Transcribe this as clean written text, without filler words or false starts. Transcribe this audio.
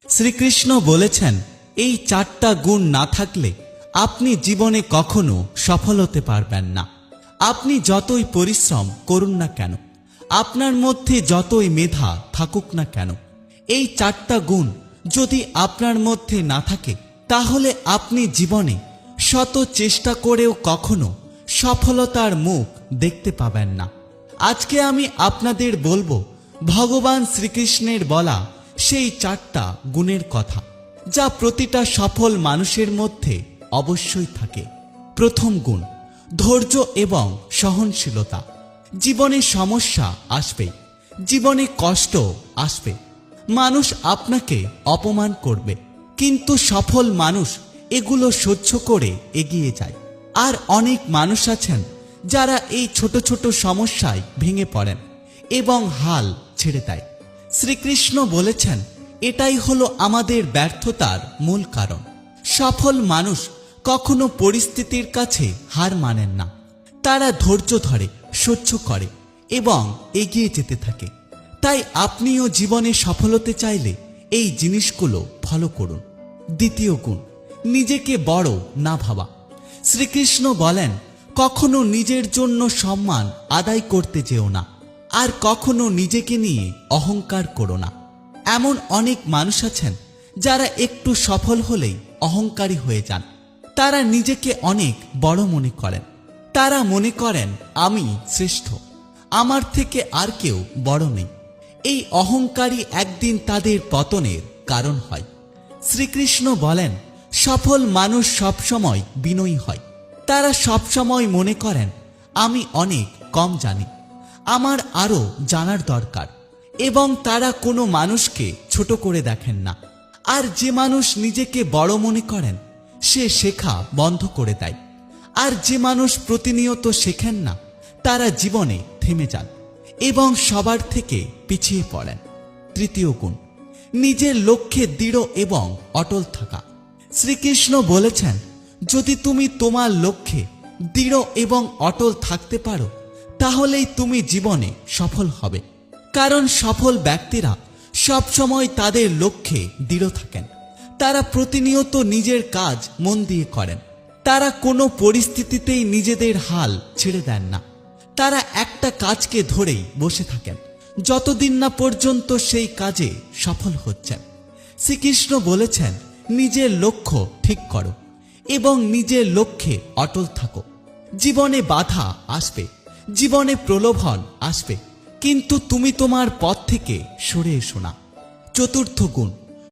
শ্রীকৃষ্ণ বলেছেন, এই চারটা গুণ না থাকলে আপনি জীবনে কখনো সফল হতে পারবেন না। আপনি যতই পরিশ্রম করুন না কেন, আপনার মধ্যে যতই মেধা থাকুক না কেন, এই চারটা গুণ যদি আপনার মধ্যে না থাকে, তাহলে আপনি জীবনে শত চেষ্টা করেও কখনো সফলতার মুখ দেখতে পাবেন না। আজকে আমি আপনাদের বলবো ভগবান শ্রীকৃষ্ণের বলা সেই চারটা গুণের কথা, যা প্রতিটা সফল মানুষের মধ্যে অবশ্যই থাকে। প্রথম গুণ, ধৈর্য এবং সহনশীলতা। জীবনে সমস্যা আসবে, জীবনে কষ্ট আসবে, মানুষ আপনাকে অপমান করবে, কিন্তু সফল মানুষ এগুলো সহ্য করে এগিয়ে যায়। আর অনেক মানুষ আছেন যারা এই ছোট ছোট সমস্যায় ভেঙে পড়েন এবং হাল ছেড়ে দেয়। শ্রীকৃষ্ণ বলেছেন, এটাই হলো আমাদের ব্যর্থতার মূল কারণ। সফল মানুষ কখনো পরিস্থিতির কাছে হার মানেন না, তারা ধৈর্য ধরে, সহ্য করে এবং এগিয়ে যেতে থাকে। তাই আপনিও জীবনে সফল হতে চাইলে এই জিনিসগুলো ফলো করুন। দ্বিতীয় গুণ, নিজেকে বড় না ভাবা। শ্রীকৃষ্ণ বলেন, কখনো নিজের জন্য সম্মান আদায় করতে যেও না, আর কখনো নিজেকে নিয়ে অহংকার করো না। এমন অনেক মানুষ আছেন যারা একটু সফল হলেই অহংকারী হয়ে যান। তারা নিজেকে অনেক বড় মনে করেন, তারা মনে করেন আমি শ্রেষ্ঠ, আমার থেকে আর কেউ বড় নেই। এই অহংকারী একদিন তাদের পতনের কারণ হয়। শ্রীকৃষ্ণ বলেন, সফল মানুষ সবসময় বিনয়ী হয়। তারা সবসময় মনে করেন আমি অনেক কম জানি, আমার আরো জানার দরকার, এবং তারা কোনো মানুষকে ছোট করে দেখেন না। আর যে মানুষ নিজেকে বড় মনে করেন সে শেখা বন্ধ করে দেয়। আর যে মানুষ প্রতিনিয়ত শেখেন না, তারা জীবনে থেমে যান এবং সবার থেকে পিছিয়ে পড়েন। তৃতীয় গুণ, নিজের লক্ষ্যে দৃঢ় এবং অটল থাকা। শ্রীকৃষ্ণ বলেছেন, যদি তুমি তোমার লক্ষ্যে দৃঢ় এবং অটল থাকতে পারো, তাহলেই তুমি জীবনে সফল হবে। কারণ সফল ব্যক্তিরা সবসময় তাদের লক্ষ্যে দৃঢ় থাকেন। তারা প্রতিনিয়ত নিজের কাজ মন দিয়ে করেন। তারা কোনো পরিস্থিতিতেই নিজেদের হাল ছেড়ে দেন না। তারা একটা কাজকে ধরেই বসে থাকেন যতদিন না পর্যন্ত সেই কাজে সফল হচ্ছেন। শ্রীকৃষ্ণ বলেছেন, নিজের লক্ষ্য ঠিক করো এবং নিজের লক্ষ্যে অটল থাকো। জীবনে বাধা আসবে, জীবনে প্রলোভন আসবে, কিন্তু তুমি তোমার পথ থেকে সরে এসো না। চতুর্থ গুণ,